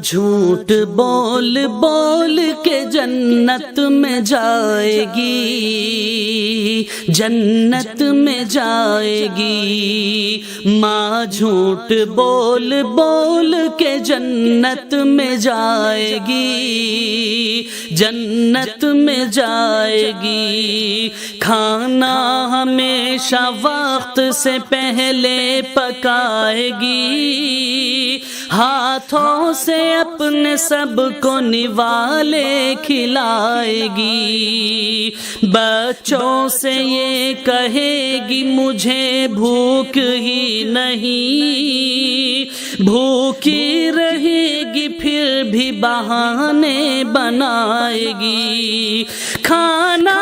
جھوٹ بول بول کے جنت میں جائے گی، جنت میں جائے گی۔ ماں جھوٹ بول بول کے جنت میں جائے گی، جنت میں جائے گی۔ کھانا ہمیشہ وقت سے پہلے پکائے گی، ہاتھوں سے اپنے سب کو نوالے کھلائے گی۔ بچوں سے یہ کہے گی مجھے بھوک ہی نہیں، بھوکی رہے گی پھر بھی بہانے بنائے گی۔ کھانا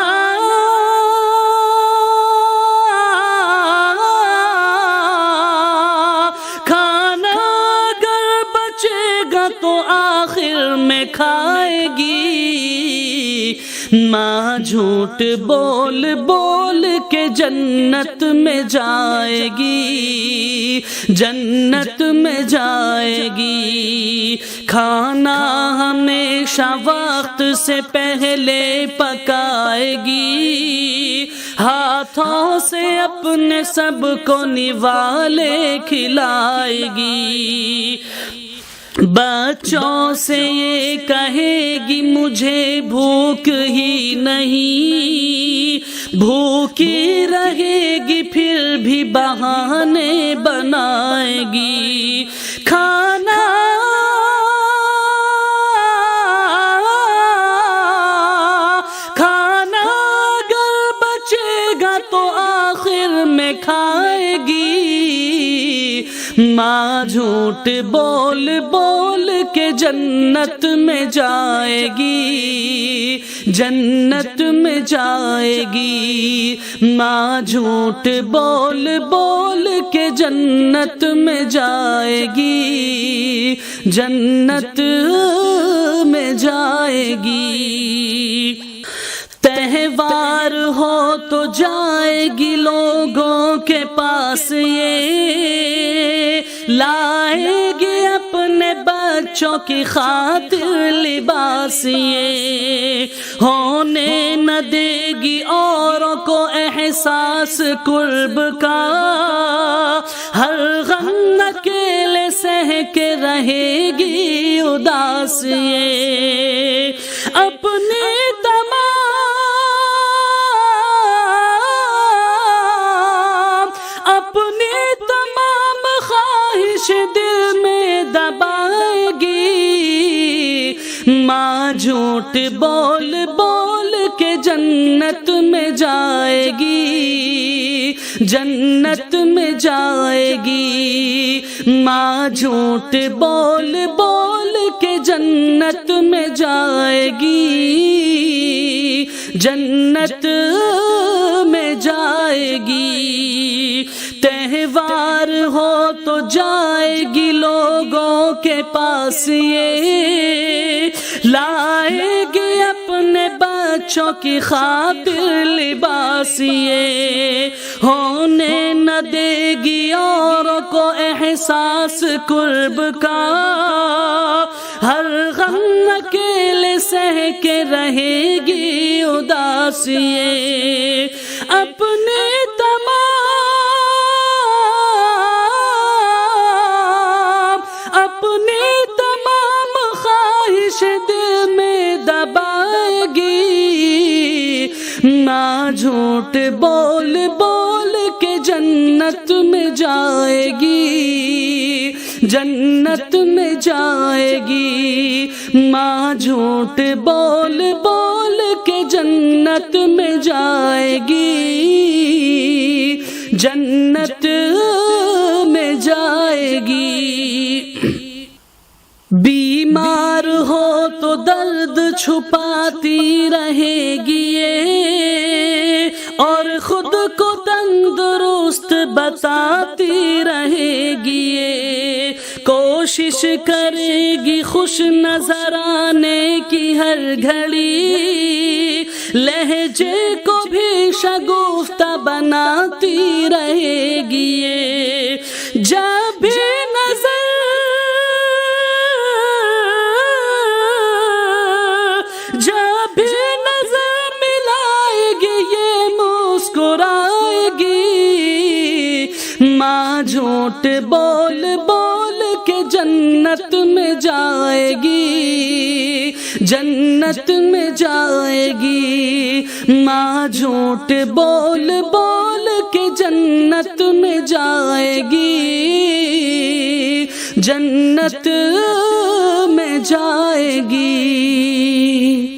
تو آخر میں کھائے گی۔ ماں جھوٹ بول بول کے جنت میں جائے گی، جنت میں جائے گی۔ کھانا ہمیشہ وقت سے پہلے پکائے گی، ہاتھوں سے اپنے سب کو نوالے کھلائے گی۔ بچوں سے یہ کہے گی مجھے بھوک ہی نہیں، بھوکی رہے گی پھر بھی بہانے بنائے گی۔ کھانا اگر بچے گا تو آخر میں کھائے گی۔ ماں جھوٹ بول بول کے جنت میں جائے گی، جنت میں جائے گی۔ ماں جھوٹ بول بول کے جنت میں جائے گی، جنت میں جائے گی۔ تہوار ہو تو جائے گی لوگوں کے پاس، یہ لائے گی اپنے بچوں کی خاطر لباس، یہ ہونے نہ دے گی اوروں کو احساس قرب کا، ہر غم اکیلے سہ کے رہے گی اداس، یہ اپنے دل میں دبائے گی۔ ماں جھوٹ بول بول کے جنت میں جائے گی، جنت میں جائے گی۔ ماں جھوٹ بول بول کے جنت میں جائے گی، جنت میں جائے گی۔ تہوار ہو تو جائے گی لوگوں کے پاس، یہ لائے گی اپنے بچوں کی خاطر لباس، یہ ہونے نہ دے گی اوروں کو احساس قرب کا، ہر غم اکیلے سہ کے رہے گی اداس، یہ اپنے تمام خواہش دل میں دبائے گی۔ ماں جھوٹ بول بول کے جنت میں جائے گی، جنت میں جائے گی۔ ماں جھوٹ بول بول کے جنت میں جائے گی، جنت میں جائے گی۔ بیمار ہو تو درد چھپاتی رہے گی یہ، اور خود کو تندرست بتاتی رہے گی یہ، کوشش کرے گی خوش نظر آنے کی ہر گھڑی، لہجے کو بھی شگفتہ بناتی رہے گی یہ، جب بھی نظر پکائے گی، ماں جھوٹ بول بول کے جنت میں جائے گی، جنت میں جائے گی، ماں جھوٹ بول بول کے جنت میں جائے گی، جنت میں جائے گی۔